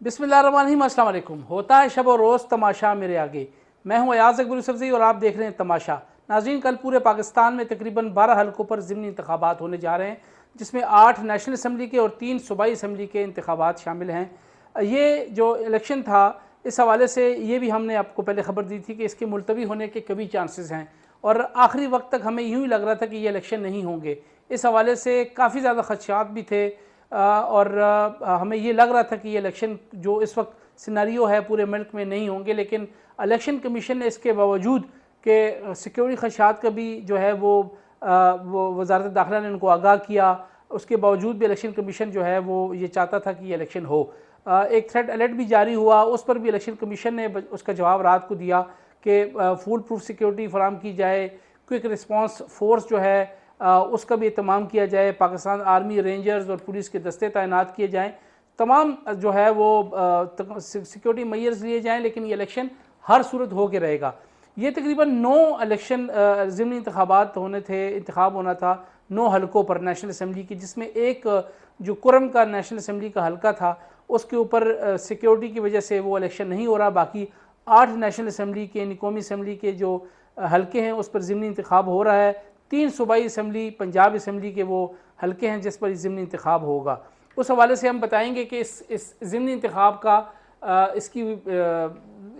बिस्मिल्लाहिर्रहमानिर्रहीम, अस्सलाम वालेकुम। होता है शब और रोज़ तमाशा मेरे आगे। मैं हूँ अयाज़ अकबर यूसुफ़ज़ई और आप देख रहे हैं तमाशा। नाज़रीन, कल पूरे पाकिस्तान में तकरीबन 12 हलकों पर ज़िमनी इंतखाबात होने जा रहे हैं, जिसमें 8 नेशनल असम्बली के और 3 सूबाई असम्बली के इंतखाबात शामिल हैं। ये जो इलेक्शन था, इस हवाले से ये भी हमने आपको पहले ख़बर दी थी कि इसके मुलतवी होने के कभी चांसेस हैं, और आखिरी वक्त तक हमें यूँ ही लग रहा था कि ये इलेक्शन नहीं होंगे। इस हवाले से काफ़ी ज़्यादा खदशात भी थे, और हमें ये लग रहा था कि ये इलेक्शन जो इस वक्त सिनारियो है पूरे मुल्क में नहीं होंगे। लेकिन इलेक्शन कमीशन ने इसके बावजूद कि सिक्योरिटी खदशात का भी जो है वो वज़ारत दाखिला ने उनको आगाह किया, उसके बावजूद भी इलेक्शन कमीशन जो है वो ये चाहता था कि ये इलेक्शन हो। एक थ्रेट अलर्ट भी जारी हुआ, उस पर भी इलेक्शन कमीशन ने उसका जवाब रात को दिया कि फुल प्रूफ सिक्योरिटी फराम की जाए, क्विक रिस्पॉन्स फोर्स जो है उसका भी इत्माम किया जाए, पाकिस्तान आर्मी, रेंजर्स और पुलिस के दस्ते तैनात किए जाएँ, तमाम जो है वो सिक्योरिटी मेजर्स लिए जाएँ, लेकिन ये इलेक्शन हर सूरत हो के रहेगा। ये तकरीबन 9 इलेक्शन ज़िमनी इंतखाबात होने थे, इंतखाब होना था 9 हलकों पर नेशनल असम्बली की, जिसमें एक जो कुरम का नेशनल असम्बली का हलका था उसके ऊपर सिक्योरिटी की वजह से वो इलेक्शन नहीं हो रहा। बाकी 8 नेशनल असम्बली के यानी कौमी असम्बली के जो हलके हैं उस पर ज़िमनी इंतखाब हो रहा है। 3 सूबाई असम्बली, पंजाब असम्बली के वो हलके हैं जिस पर ज़िमनी इंतखाब होगा। उस हवाले से हम बताएंगे कि इस ज़िमनी इंतखाब का इसकी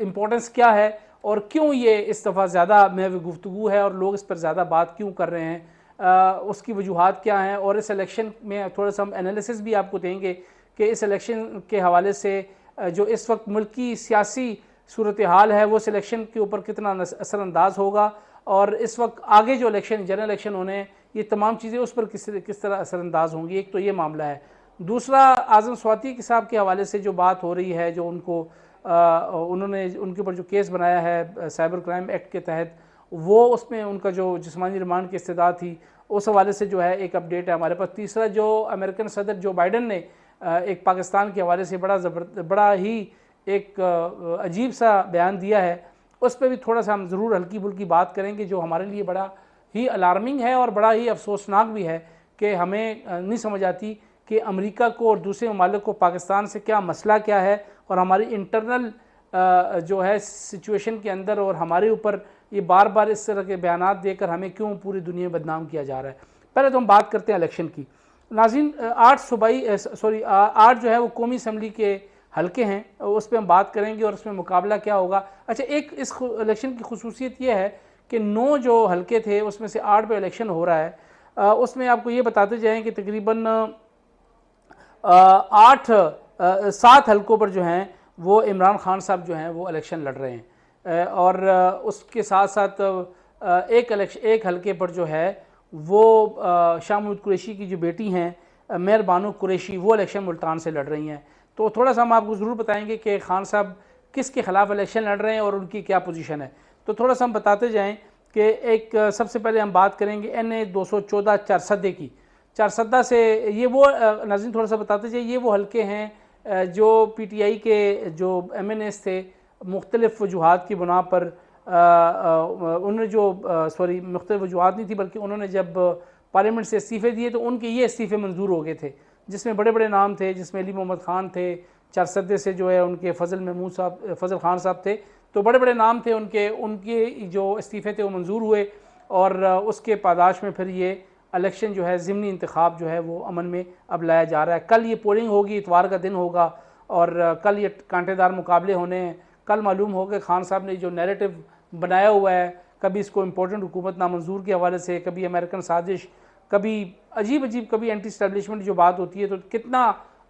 इम्पोर्टेंस क्या है और क्यों ये इस दफ़ा ज़्यादा महव गुफ्तगू है और लोग इस पर ज़्यादा बात क्यों कर रहे हैं, उसकी वजूहात क्या हैं, और इस इलेक्शन में थोड़ा सा हम एनालिसिस भी आपको देंगे कि इस इलेक्शन के हवाले से जो इस वक्त मुल्क की सियासी सूरत हाल है वो इस इलेक्शन के ऊपर कितना असरअंदाज होगा, और इस वक्त आगे जो इलेक्शन जनरल इलेक्शन होने हैं ये तमाम चीज़ें उस पर किस तरह असरअंदाज होंगी। एक तो ये मामला है। दूसरा, आज़म स्वाति के साहब के हवाले से जो बात हो रही है, जो उन्होंने उनके ऊपर जो केस बनाया है साइबर क्राइम एक्ट के तहत, वो उसमें उनका जो जिस्मानी रिमांड की इस्तदा थी, उस हवाले से जो है एक अपडेट है हमारे पास। तीसरा, जो अमेरिकन सदर जो बाइडन ने एक पाकिस्तान के हवाले से बड़ा ही एक अजीब सा बयान दिया है, उस पर भी थोड़ा सा हम ज़रूर हल्की फुल्की बात करेंगे, जो हमारे लिए बड़ा ही अलार्मिंग है और बड़ा ही अफसोसनाक भी है कि हमें नहीं समझ आती कि अमेरिका को और दूसरे ममालिक को पाकिस्तान से क्या मसला क्या है, और हमारी इंटरनल जो है सिचुएशन के अंदर और हमारे ऊपर ये बार बार इस तरह के बयानात देकर हमें क्यों पूरी दुनिया में बदनाम किया जा रहा है। पहले तो हम बात करते हैं इलेक्शन की। नाज़रीन, 8 जो है वो कौमी असम्बली के हल्के हैं, उस पर हम बात करेंगे और उसमें मुकाबला क्या होगा। अच्छा, एक इस इलेक्शन की खुसूसियत ये है कि 9 जो हल्के थे उसमें से 8 पे इलेक्शन हो रहा है। उसमें आपको ये बताते जाएँ कि तकरीबन 7 हलकों पर जो हैं वो इमरान खान साहब जो हैं वो इलेक्शन लड़ रहे हैं, और उसके साथ साथ एक हलके पर जो है वो शाह महमूद कुरैशी की जो बेटी हैं मेहर बानो कुरैशी, वो इलेक्शन मुल्तान से लड़ रही हैं। तो थोड़ा सा हम आपको ज़रूर बताएंगे कि खान साहब किसके ख़िलाफ़ इलेक्शन लड़ रहे हैं और उनकी क्या पोजीशन है। तो थोड़ा सा हम बताते जाएं कि एक सबसे पहले हम बात करेंगे NA 214 चारसद्दे की। चारसद्दा से ये वो नाज़रीन थोड़ा सा बताते जाइए, ये वो हल्के हैं जो PTI के जो MNAs थे मुख्तलिफ़ वजूहात की बुना पर उन्होंने मुख्तलिफ़ वजूहात नहीं थी, बल्कि उन्होंने जब पार्लियामेंट से इस्तीफ़े दिए तो उनके ये इस्तीफ़े मंजूर हो गए थे, जिसमें बड़े बड़े नाम थे, जिसमें अली मोहम्मद ख़ान थे, चारसद्दे से जो है उनके फजल खान साहब थे। तो बड़े बड़े नाम थे उनके जो इस्तीफ़े थे वो मंजूर हुए, और उसके पादाश में फिर ये इलेक्शन जो है ज़िमनी इंतखाब जो है वो अमन में अब लाया जा रहा है। कल ये पोलिंग होगी, इतवार का दिन होगा, और कल ये कांटेदार मुकाबले होने हैं। कल मालूम हो कि खान साहब ने जो नैरेटिव बनाया हुआ है, कभी इसको इम्पोर्टेंट हुकूमत नामंजूर के हवाले से, कभी अमेरिकन साजिश, कभी अजीब कभी एंटी इस्टेब्लिशमेंट जो बात होती है, तो कितना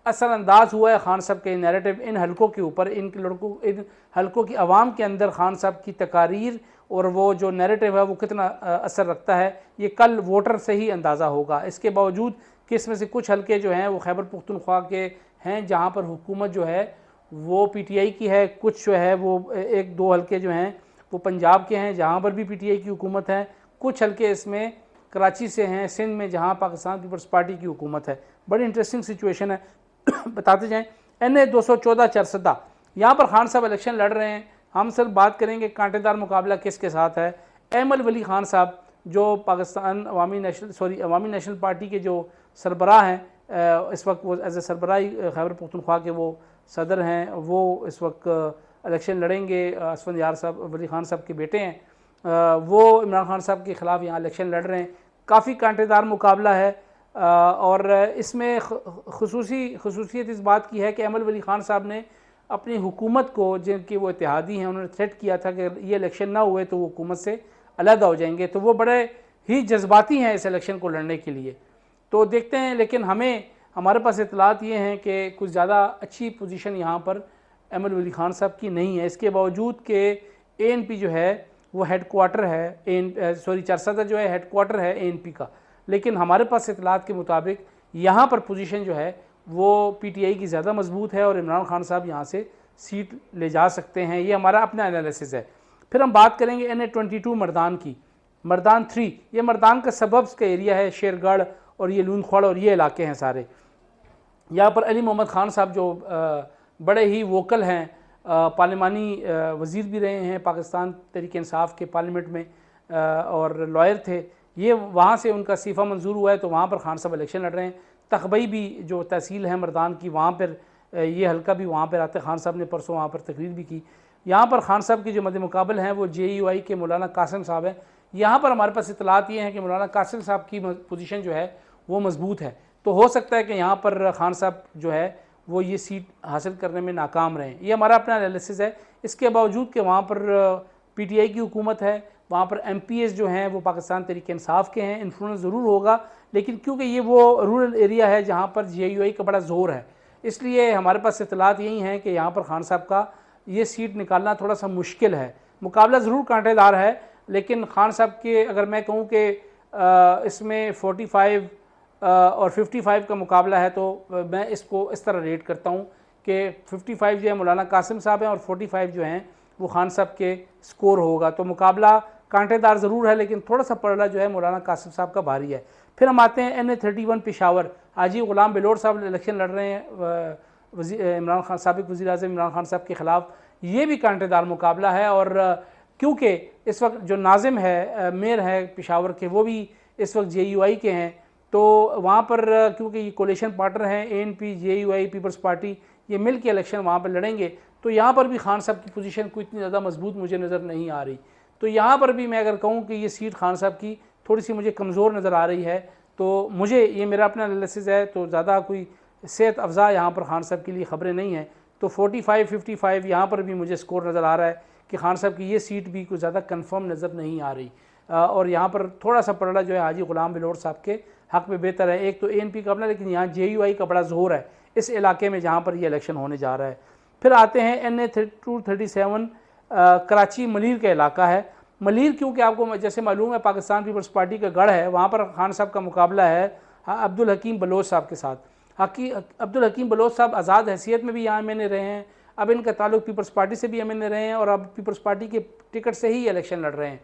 असरअंदाज हुआ है खान साहब के नैरेटिव इन हलकों के ऊपर, इन हलकों की आवाम के अंदर खान साहब की तकारीर और वो जो नैरेटिव है वो कितना असर रखता है, ये कल वोटर से ही अंदाज़ा होगा। इसके बावजूद कि इसमें से कुछ हलके जो हैं वो खैबर पुख्तनख्वा के हैं जहाँ पर हुकूमत जो है वो PTI की है, कुछ जो है वो 1-2 हलके जो हैं वो पंजाब के हैं जहाँ पर भी PTI की हुकूमत है, कुछ हलके इसमें कराची से हैं, सिंध में जहाँ पाकिस्तान पीपल्स पार्टी की हुकूमत है। बड़ी इंटरेस्टिंग सिचुएशन है। बताते जाएँ, NA 214 चारसद्दा, यहाँ पर खान साहब इलेक्शन लड़ रहे हैं। हम सर बात करेंगे कांटेदार मुकाबला किसके साथ है। अहमद वली खान साहब जो पाकिस्तान अवामी नेशनल पार्टी के जो सरबराह हैं, इस वक्त वो एज ए सरबराही खैबर पख्तूनख्वा के वो सदर हैं वो इस वक्त इलेक्शन लड़ेंगे। असफंदियार साहब वली खान साहब के बेटे हैं, वो इमरान खान साहब के ख़िलाफ़ यहाँ इलेक्शन लड़ रहे हैं। काफ़ी कांटेदार मुकाबला है और इसमें खसूसियत इस बात की है कि अहमद वली खान साहब ने अपनी हुकूमत को, जिनके वो इत्तेहादी हैं, उन्होंने थ्रेट किया था कि ये इलेक्शन ना हुए तो वो हुकूमत से अलग हो जाएंगे। तो वो बड़े ही जज्बाती हैं इस इलेक्शन को लड़ने के लिए। तो देखते हैं, लेकिन हमारे पास इतलात ये हैं कि कुछ ज़्यादा अच्छी पोजीशन यहाँ पर अहमद वली खान साहब की नहीं है। इसके बावजूद कि ANP जो है वो हेडक्वार्टर है, चारसदा जो है हेडक्वार्टर है ANP का, लेकिन हमारे पास इतलात के मुताबिक यहाँ पर पोजीशन जो है वो PTI की ज़्यादा मजबूत है और इमरान खान साहब यहाँ से सीट ले जा सकते हैं। ये हमारा अपना एनालिसिस है। फिर हम बात करेंगे NA-22 मर्दान की। मर्दान 3 ये मर्दान का सबब्स का एरिया है, शेरगढ़ और ये लूनखोड़ और ये इलाके हैं सारे। यहाँ पर अली मोहम्मद खान साहब जो बड़े ही वोकल हैं, पार्लिमानी वज़ीर भी रहे हैं पाकिस्तान तहरीक इंसाफ के पार्लियामेंट में और लॉयर थे, ये वहाँ से उनका इस्तीफ़ा मंजूर हुआ है तो वहाँ पर खान साहब इलेक्शन लड़ रहे हैं। तकबई भी जो तहसील है मर्दान की, वहाँ पर ये हल्का भी वहाँ पर आते हैं। खान साहब ने परसों वहाँ पर तकरीर भी की। यहाँ पर खान साहब के जो मद्दे मुकाबल हैं वो JUI के मौलाना कासिम साहब हैं। यहाँ पर हमारे पास इतलात ये हैं कि मौलाना कासिम साहब की पोजीशन जो है वो मजबूत है, तो हो सकता है कि यहाँ पर खान साहब जो है वो ये सीट हासिल करने में नाकाम रहें। ये हमारा अपना एनालिसिस है। इसके बावजूद कि वहाँ पर PTI की हुकूमत है, वहाँ पर MPs जो हैं वो पाकिस्तान तहरीक इंसाफ के हैं, इन्फ्लुएंस ज़रूर होगा, लेकिन क्योंकि ये वो रूरल एरिया है जहाँ पर JUI का बड़ा ज़ोर है, इसलिए हमारे पास इतलात यही हैं कि यहाँ पर खान साहब का ये सीट निकालना थोड़ा सा मुश्किल है। मुकाबला ज़रूर कांटेदार है, लेकिन खान साहब के अगर मैं कहूँ कि इसमें 45 और 55 का मुकाबला है तो मैं इसको इस तरह रेट करता हूँ कि 55 जो है मौलाना कासिम साहब हैं और 45 जो हैं वो खान साहब के स्कोर होगा। तो मुकाबला कांटेदार ज़रूर है, लेकिन थोड़ा सा पड़ला जो है मौलाना कासिम साहब का भारी है। फिर हम आते हैं NA-31 पेशावर। हाजी ग़ुलाम बिलोर साहब इलेक्शन लड़ रहे हैं इमरान खान, साबिक़ वज़ीर-ए-आज़म इमरान खान साहब के ख़िलाफ़। ये भी कांटेदार मुकाबला है और क्योंकि इस वक्त जो नाजिम है, मेयर है पेशावर के, वो भी इस वक्त JUI के हैं, तो वहाँ पर क्योंकि ये कोलिशन पार्टनर हैं ANP, JUI, पीपल्स पार्टी, ये मिल के इलेक्शन वहाँ पर लड़ेंगे। तो यहाँ पर भी खान साहब की पोजीशन कोई इतनी ज़्यादा मजबूत मुझे नज़र नहीं आ रही। तो यहाँ पर भी मैं अगर कहूँ कि ये सीट खान साहब की थोड़ी सी मुझे कमज़ोर नज़र आ रही है, तो मुझे ये मेरा अपना एनालिसिस है, तो ज़्यादा कोई सेहत अफ़ज़ा यहाँ पर खान साहब के लिए ख़बरें नहीं हैं। तो 45-55 यहाँ पर भी मुझे स्कोर नज़र आ रहा है कि खान साहब की ये सीट भी कुछ ज़्यादा कन्फर्म नज़र नहीं आ रही और यहाँ पर थोड़ा सा पड़ला जो है हाजी ग़ुलाम बिलोर साहब के हक़ में बेहतर है। एक तो ANP का अपना, लेकिन यहाँ JUI का बड़ा ज़ोर है इस इलाके में जहाँ पर ये इलेक्शन होने जा रहा है। फिर आते हैं NA-237 कराची मलीर का इलाका है। मलीर क्योंकि आपको जैसे मालूम है पाकिस्तान पीपल्स पार्टी का गढ़ है, वहाँ पर खान साहब का मुकाबला है अब्दुल हकीम बलोच साहब के साथ। अब्दुल हकीम बलोच साहब आज़ाद हैसियत में भी यहाँ MNA रहे हैं, अब इनका ताल्लुक पीपल्स पार्टी से भी MNA रहे हैं और अब पीपल्स पार्टी के टिकट से ही इलेक्शन लड़ रहे हैं।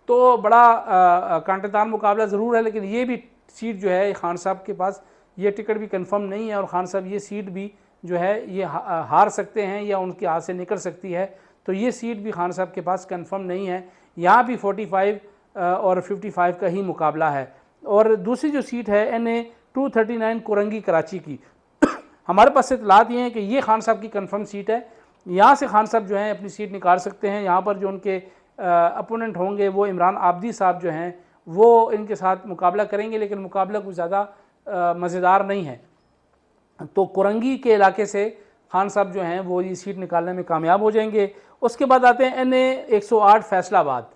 तो बड़ा कांटेदार मुकाबला ज़रूर है, लेकिन ये भी सीट जो है खान साहब के पास ये टिकट भी कंफर्म नहीं है और ख़ान साहब ये सीट भी जो है ये हार सकते हैं या उनके हाथ से निकल सकती है। तो ये सीट भी खान साहब के पास कंफर्म नहीं है। यहाँ भी 45 और 55 का ही मुकाबला है। और दूसरी जो सीट है NA-239 कोरंगी कराची की, हमारे पास इतलात ये हैं कि ये खान साहब की कंफर्म सीट है। यहाँ से खान साहब जो हैं अपनी सीट निकाल सकते हैं। यहाँ पर जो उनके अपोनेंट होंगे वो इमरान आबदी साहब जो हैं वो इनके साथ मुकाबला करेंगे, लेकिन मुकाबला कुछ ज़्यादा मज़ेदार नहीं है। तो कोरंगी के इलाके से खान साहब जो हैं वो ये सीट निकालने में कामयाब हो जाएंगे। उसके बाद आते हैं NA-108 फैसलाबाद।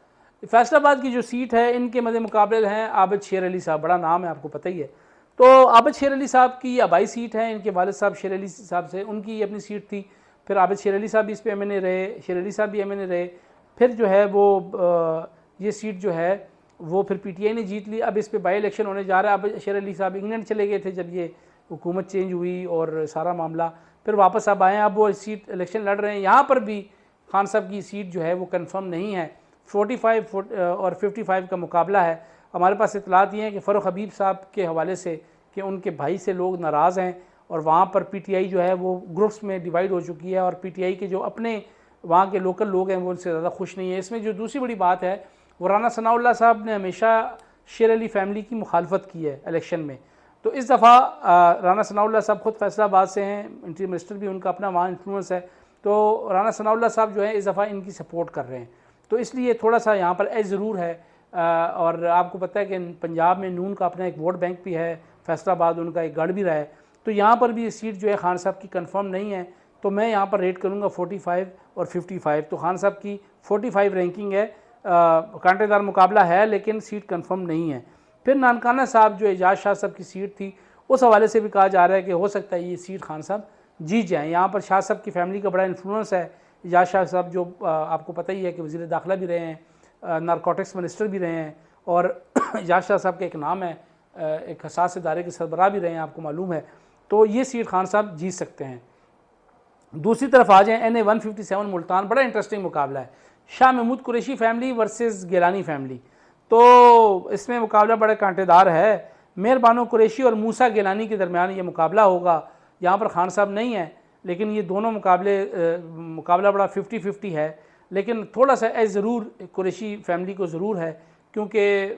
फैसलाबाद की जो सीट है इनके मद्दे मुकाबले हैं आबिद शेर अली साहब, बड़ा नाम है आपको पता ही है। तो आबिद शेर अली साहब की आबाई सीट है, इनके वालिद साहब शेर अली साहब से उनकी ये अपनी सीट थी। फिर आबिद शेर अली साहब भी इस पर MNA रहे, शेर अली साहब भी MNA रहे। फिर जो है वो ये सीट जो है वो फिर PTI ने जीत ली। अब इस पर बाई इलेक्शन होने जा रहा है। अब शेर अली साहब इंग्लैंड चले गए थे जब ये हुकूमत चेंज हुई और सारा मामला, फिर वापस अब आए, अब वो सीट इलेक्शन लड़ रहे हैं। यहाँ पर भी खान साहब की सीट जो है वो कंफर्म नहीं है। 45 और 55 का मुकाबला है। हमारे पास इतलात ये हैं कि फ़ारूक हबीब साहब के हवाले से कि उनके भाई से लोग नाराज़ हैं और वहाँ पर PTI जो है वो ग्रुप्स में डिवाइड हो चुकी है और PTI के जो अपने वहाँ के लोकल लोग हैं वो उनसे ज़्यादा खुश नहीं है। इसमें जो दूसरी बड़ी बात है वो राना सनाउल्लाह साहब ने हमेशा शेर अली फैमिली की मुखालफत की है इलेक्शन में। तो इस दफ़ा राना सनाउल्लाह साहब ख़ुद फैसलाबाद से हैं, इंटीरियर मिनिस्टर भी उनका अपना वहाँ इन्फ्लुएंस है, तो राना सनाउल्लाह साहब जो है इस दफ़ा इनकी सपोर्ट कर रहे हैं। तो इसलिए थोड़ा सा यहाँ पर एज ज़रूर है। और आपको पता है कि पंजाब में नून का अपना एक वोट बैंक भी है, फैसलाबाद उनका एक गढ़ भी रहा है, तो यहाँ पर भी ये सीट जो है खान साहब की कंफर्म नहीं है। तो मैं यहाँ पर रेट करूँगा 45 और 55। तो खान साहब की 45 रैंकिंग है, कांटेदार मुकाबला है लेकिन सीट कंफर्म नहीं है। फिर नानकाना साहब जो एजाज शाह साहब की सीट थी, उस हवाले से भी कहा जा रहा है कि हो सकता है ये सीट खान साहब जीत जाएँ। यहाँ पर शाह साहब की फैमिली का बड़ा इन्फ्लुएंस है। एजाज शाह साहब जो आपको पता ही है कि वज़ीर दाखिला भी रहे हैं, नारकोटिक्स मिनिस्टर भी रहे हैं, और एजाज शाह साहब का एक नाम है, एक हसास इदारे के सरबराह भी रहे हैं, आपको मालूम है। तो ये सीट खान साहब जीत सकते हैं। दूसरी तरफ आ जाएँ, NA 157 मुल्तान, बड़ा इंटरेस्टिंग मुकाबला है। Shah Mahmood Qureshi family versus Gilani family, तो इसमें मुकाबला बड़ा कांटेदार है। मेहर बानो कुरैशी और मूसा गिलानी के दरमियान ये मुकाबला होगा। यहाँ पर खान साहब नहीं है, लेकिन ये दोनों मुकाबला बड़ा 50-50 है। लेकिन थोड़ा सा एज ज़रूर कुरैशी फैमिली को ज़रूर है, क्योंकि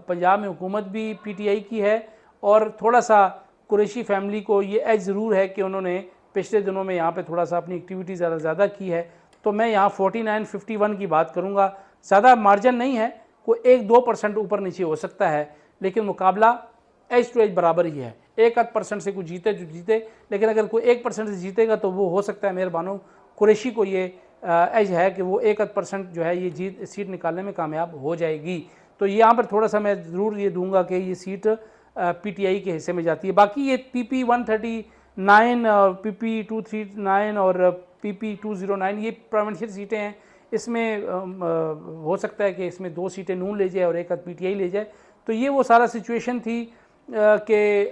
पंजाब में हुकूमत भी PTI की है, और थोड़ा सा कुरैशी फैमिली को ये एज ज़रूर है कि उन्होंने पिछले दिनों में यहाँ पे थोड़ा सा अपनी एक्टिविटी ज़्यादा की है। तो मैं यहाँ 49-51 की बात करूँगा। ज़्यादा मार्जिन नहीं है, कोई 1-2% ऊपर नीचे हो सकता है, लेकिन मुकाबला एज टू एज बराबर ही है। 1-8% से कोई जीते जो जीते, लेकिन अगर कोई 1% से जीतेगा तो वो हो सकता है मेहर बानो कुरैशी को ये एज है कि वो 1-8% जो है ये सीट निकालने में कामयाब हो जाएगी। तो यहाँ पर थोड़ा सा मैं ज़रूर ये दूंगा कि ये सीट PTI के हिस्से में जाती है। बाकी ये PP 139 और PP 239 और PP 209 ये प्रोविंशियल सीटें हैं। इसमें हो सकता है कि इसमें 2 सीटें नून ले जाए और 1 PTI ले जाए। तो ये वो सारा सिचुएशन थी कि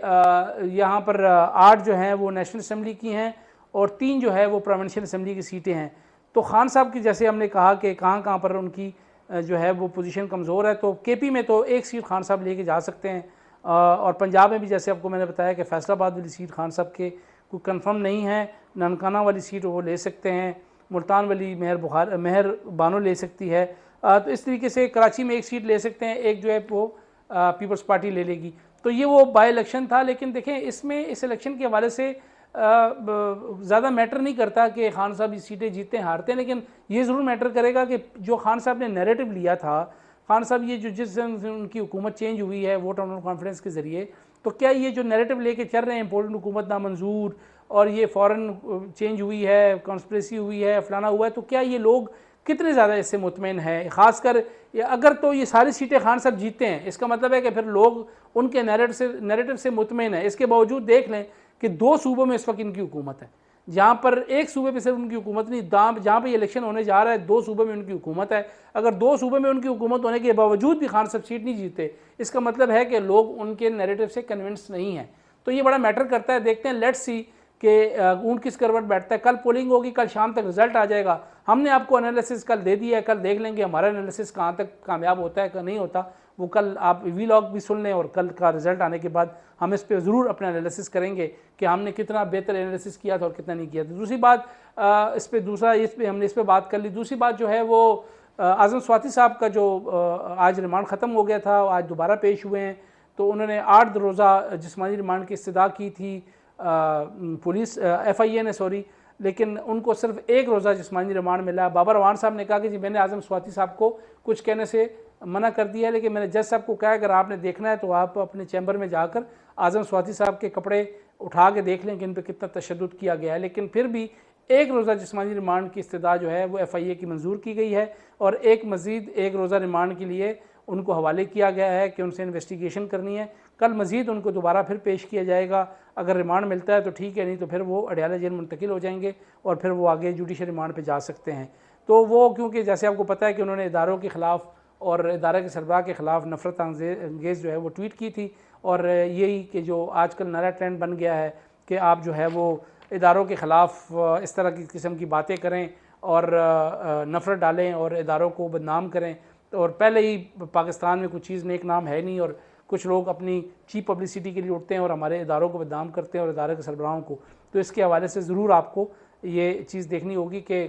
यहाँ पर 8 जो हैं वो नेशनल असम्बली की हैं और 3 जो है वो प्रोविंशियल असम्बली की सीटें हैं। तो खान साहब की जैसे हमने कहा कि कहाँ पर उनकी जो है वो पोजीशन कमज़ोर है, तो KP में तो 1 सीट खान साहब लेके जा सकते हैं, और पंजाब में भी जैसे आपको मैंने बताया कि फैसलाबाद वाली सीट खान साहब के कोई कंफर्म नहीं है। नानकाना वाली सीट वो ले सकते हैं, मुल्तान वाली मेहर बानो ले सकती है। तो इस तरीके से कराची में 1 सीट ले सकते हैं, एक जो है वो पीपल्स पार्टी ले लेगी। तो ये वो बाई इलेक्शन था। लेकिन देखें, इसमें इस इलेक्शन के हवाले से ज़्यादा मैटर नहीं करता कि खान साहब ये सीटें जीतते हैं हारते हैं, लेकिन ये ज़रूर मैटर करेगा कि जो खान साहब ने नैरेटिव लिया था, खान साहब ये जो जिस दिन उनकी हुकूमत चेंज हुई है वोट ऑन कॉन्फिडेंस के ज़रिए, तो क्या ये जो नैरेटिव लेके चल रहे हैं इम्पोर्टेंट हुकूमत नामंजूर और ये फ़ौरन चेंज हुई है, कॉन्स्पिरेसी हुई है, फलाना हुआ है, तो क्या ये लोग कितने ज़्यादा इससे मुतमईन है? ख़ासकर अगर तो ये सारी सीटें खान साहब जीतते हैं, इसका मतलब है कि फिर लोग उनके नैरेटिव से मुतमईन है। इसके बावजूद देख लें कि 2 सूबों में इस वक्त इनकी हुकूमत है, जहाँ पर एक सूबे पे सिर्फ उनकी हुकूमत नहीं, जहाँ पे ये इलेक्शन होने जा रहा है 2 सूबे में उनकी हुकूमत है। अगर 2 सूबे में उनकी हुकूमत होने के बावजूद भी खान साहब सीट नहीं जीते, इसका मतलब है कि लोग उनके नैरेटिव से कन्विंस नहीं हैं। तो ये बड़ा मैटर करता है। देखते हैं, लेट्स सी कि ऊँट किस करवट बैठता है। कल पोलिंग होगी, कल शाम तक रिजल्ट आ जाएगा। हमने आपको एनालिसिस कल दे दिया है, कल देख लेंगे हमारा एनालिसिस कहाँ तक कामयाब होता है, नहीं होता। वो कल आप वीलॉग भी सुन लें, और कल का रिजल्ट आने के बाद हम इस पर ज़रूर अपना एनालिसिस करेंगे कि हमने कितना बेहतर एनालिसिस किया था और कितना नहीं किया था। दूसरी बात हमने इस पर बात कर ली। दूसरी बात जो है वो आज़म स्वाति साहब का जो आज रिमांड ख़त्म हो गया था, आज दोबारा पेश हुए हैं। तो उन्होंने 8 रोज़ा जिस्मानी रिमांड की इस्तदा की थी पुलिस FIA ने, सॉरी, लेकिन उनको सिर्फ 1 रोज़ा जिस्मानी रिमांड मिला। बाबर रवान साहब ने कहा कि जी मैंने आज़म स्वाति साहब को कुछ कहने से मना कर दिया है, लेकिन मैंने जज साहब को कहा अगर आपने देखना है तो आप अपने चैम्बर में जाकर आज़म स्वाति साहब के कपड़े उठा के देख लें कि इन पर कितना तशद्दुद किया गया है। लेकिन फिर भी 1 रोज़ा जिस्मानी रिमांड की इस्तदा जो है वो FIA की मंजूर की गई है, और मज़ीद 1 रोज़ा रिमांड के लिए उनको हवाले किया गया है कि उनसे इन्वेस्टिगेशन करनी है। कल मज़ीद उनको दोबारा फिर पेश किया जाएगा। अगर रिमांड मिलता है तो ठीक है, नहीं तो फिर वो अडयाला जेल मुंतकिल हो जाएंगे और फिर वो आगे जुडिशल रिमांड पे जा सकते हैं। तो वो क्योंकि जैसे आपको पता है कि उन्होंने इदारों के ख़िलाफ़ और इदारे के सरबराह के ख़िलाफ़ नफ़रत अंगेज़ जो है वो ट्वीट की थी, और यही कि जो आजकल नया ट्रेंड बन गया है कि आप जो है वो इदारों के ख़िलाफ़ इस तरह की किस्म की बातें करें और नफ़रत डालें और इदारों को बदनाम करें। और पहले ही पाकिस्तान में कुछ चीज़ नेक नाम है नहीं, और कुछ लोग अपनी चीप पब्लिसिटी के लिए उठते हैं और हमारे इदारों को बदनाम करते हैं और इदारे के सरबराहों को। तो इसके हवाले से ज़रूर आपको ये चीज़ देखनी होगी कि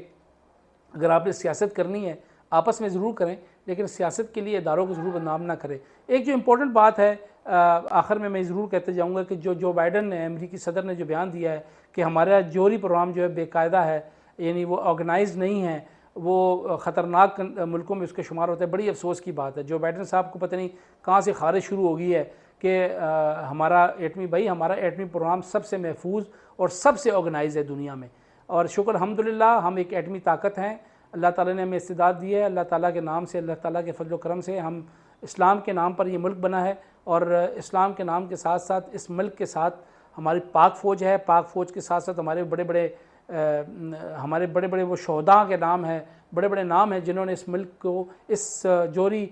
अगर आपने सियासत करनी है आपस में ज़रूर करें, लेकिन सियासत के लिए इदारों को ज़रूर बदनाम ना करें। एक जो इम्पोर्टेंट बात है आखिर में मैं ज़रूर कहते जाऊँगा कि जो बाइडन ने, अमेरिकी सदर ने जो बयान दिया है कि हमारा जोहरी प्रोग्राम जो है बेकायदा है, यानी वो ऑर्गेनाइज नहीं है, वो ख़तरनाक मुल्कों में उसके शुमार होता है, बड़ी अफसोस की बात है। जो बाइडन साहब को पता नहीं कहाँ से खारिश शुरू हो गई है कि हमारा एटमी प्रोग्राम सबसे महफूज और सबसे ऑर्गेनाइज है दुनिया में। और शुक्र अल्हम्दुलिल्लाह हम एक एटमी ताकत हैं, अल्लाह ताला ने हमें इस्तिदाद दी है। अल्लाह ताला के नाम से, अल्लाह ताला के फजल करम से हम इस्लाम के नाम पर ये मुल्क बना है, और इस्लाम के नाम के साथ साथ इस मुल्क के साथ हमारी पाक फ़ौज है। पाक फ़ौज के साथ साथ हमारे बड़े बड़े वो शोहदा के नाम हैं, बड़े बड़े नाम हैं जिन्होंने इस मुल्क को इस जोहरी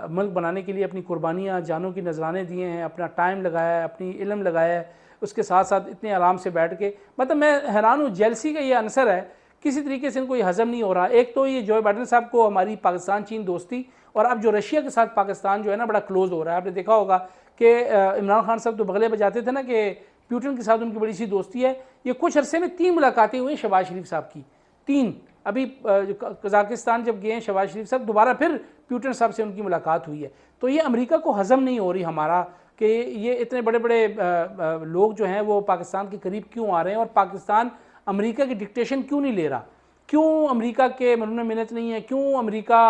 मुल्क बनाने के लिए अपनी कुर्बानियाँ, जानों की नजराने दिए हैं, अपना टाइम लगाया है, अपनी इल्म लगाया है। उसके साथ साथ इतने आराम से बैठ के, मतलब मैं हैरान हूँ, जेलसी का ये आंसर है, किसी तरीके से इनको ये हज़म नहीं हो रहा। एक तो ये जो बाइडन साहब को हमारी पाकिस्तान चीन दोस्ती, और अब जो रशिया के साथ पाकिस्तान जो है ना बड़ा क्लोज़ हो रहा है। आपने देखा होगा कि इमरान खान साहब तो बगले बजाते थे ना कि पुतिन के साथ उनकी बड़ी सी दोस्ती है। ये कुछ अरसे में 3 मुलाकातें हुई शहबाज शरीफ साहब की, 3। अभी कज़ाकिस्तान जब गए हैं शहबाज शरीफ साहब, दोबारा फिर पुतिन साहब से उनकी मुलाकात हुई है। तो ये अमेरिका को हज़म नहीं हो रही हमारा कि ये इतने बड़े बड़े लोग जो हैं वो पाकिस्तान के करीब क्यों आ रहे हैं, और पाकिस्तान अमेरिका की डिक्टेशन क्यों नहीं ले रहा, क्यों अमेरिका के मरहून मिन्नत नहीं है, क्यों अमेरिका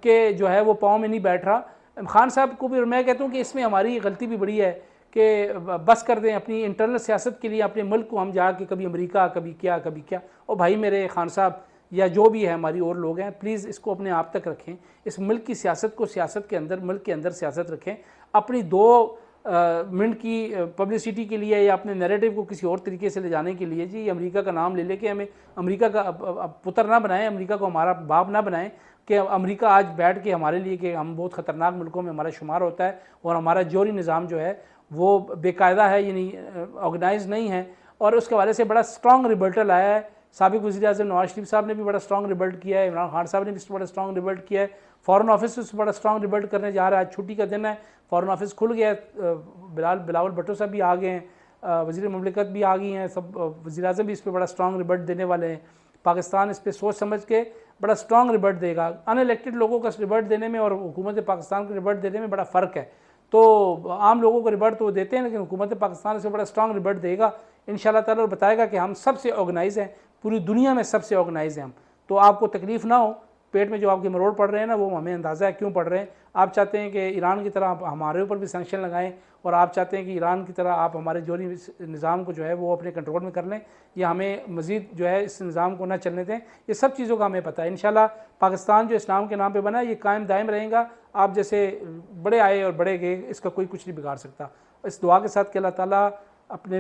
के जो है वो पाँव में नहीं बैठ रहा। खान साहब को भी मैं कहता हूँ कि इसमें हमारी गलती भी बड़ी है कि बस कर दें अपनी इंटरनल सियासत के लिए अपने मुल्क को हम जाके कभी अमेरिका, कभी क्या। और भाई मेरे खान साहब या जो भी है हमारी और लोग हैं, प्लीज़ इसको अपने आप तक रखें, इस मुल्क की सियासत को सियासत के अंदर, मुल्क के अंदर सियासत रखें। अपनी 2 मिनट की पब्लिसिटी के लिए या अपने नैरेटिव को किसी और तरीके से ले जाने के लिए जी अमेरिका का नाम ले लेके हमें अमेरिका का पुत्र ना बनाएं, अमेरिका को हमारा बाप ना बनाएं कि अमेरिका आज बैठ के हमारे लिए कि हम बहुत ख़तरनाक मुल्कों में हमारा शुमार होता है और हमारा जोहरी निज़ाम जो है वो बेकायदा है, यानी ऑर्गेनाइज नहीं है। और उसके हवाले से बड़ा स्ट्रॉन्ग रिबल्टल आया है। साबिक़ वज़ीर-ए-आज़म नवाज़ शरीफ साहब ने भी बड़ा स्ट्रॉन्ग रिबल्ट किया है, इमरान खान साहब ने भी बड़ा स्ट्रॉन्ग रिबल्ट किया है, फ़ॉरेन ऑफिस से बड़ा स्ट्रॉन्ग रिबल्ट करने जा रहा है। आज छुट्टी का दिन है, फ़ॉरेन ऑफिस खुल गया है, बिलावल भुट्टो साहब भी आ गए हैं, वज़ीर मुमलिकत भी आ गई हैं, सब वज़ीर-ए-आज़म भी इस पर बड़ा स्ट्रॉन्ग रिबल्ट देने वाले हैं। पाकिस्तान इस पर सोच समझ के बड़ा स्ट्रॉन्ग रिबल्ट देगा। अनइलेक्टेड लोगों का रिबल्ट देने में और हुकूमत पाकिस्तान को रिबल्ट देने में बड़ा फ़र्क है। तो आम लोगों को रिबल्ट तो वो देते हैं, लेकिन हुकूमत पाकिस्तान से बड़ा स्ट्रॉन्ग रिबल्ट देगा इंशाअल्लाह ताला, और बताएगा कि हम सबसे ऑर्गेनाइज़ हैं, पूरी दुनिया में सबसे ऑर्गेनाइज़ हैं हम। तो आपको तकलीफ़ ना हो, पेट में जो आपके मरोड़ पड़ रहे हैं ना, वो हमें अंदाज़ा है क्यों पड़ रहे हैं। आप चाहते हैं कि ईरान की तरह आप हमारे ऊपर भी सैंक्शन लगाएं, और आप चाहते हैं कि ईरान की तरह आप हमारे जोहरी निज़ाम को जो है वो अपने कंट्रोल में कर लें, या हमें मज़ीद जो है इस निज़ाम को ना चलने दें। ये सब चीज़ों का हमें पता है। इंशाअल्लाह पाकिस्तान जो इस्लाम के नाम पे बना है ये कायम दायम रहेगा। आप जैसे बड़े आए और बड़े गए, इसका कोई कुछ नहीं बिगाड़ सकता। इस दुआ के साथ कि अल्लाह ताला अपने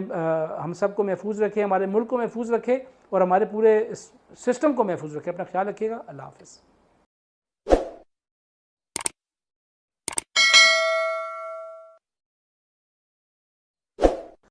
हम सब को महफूज रखे, हमारे मुल्क को महफूज रखे, और हमारे पूरे सिस्टम को महफूज रखे। अपना ख्याल रखिएगा। अल्लाह हाफ़िज़।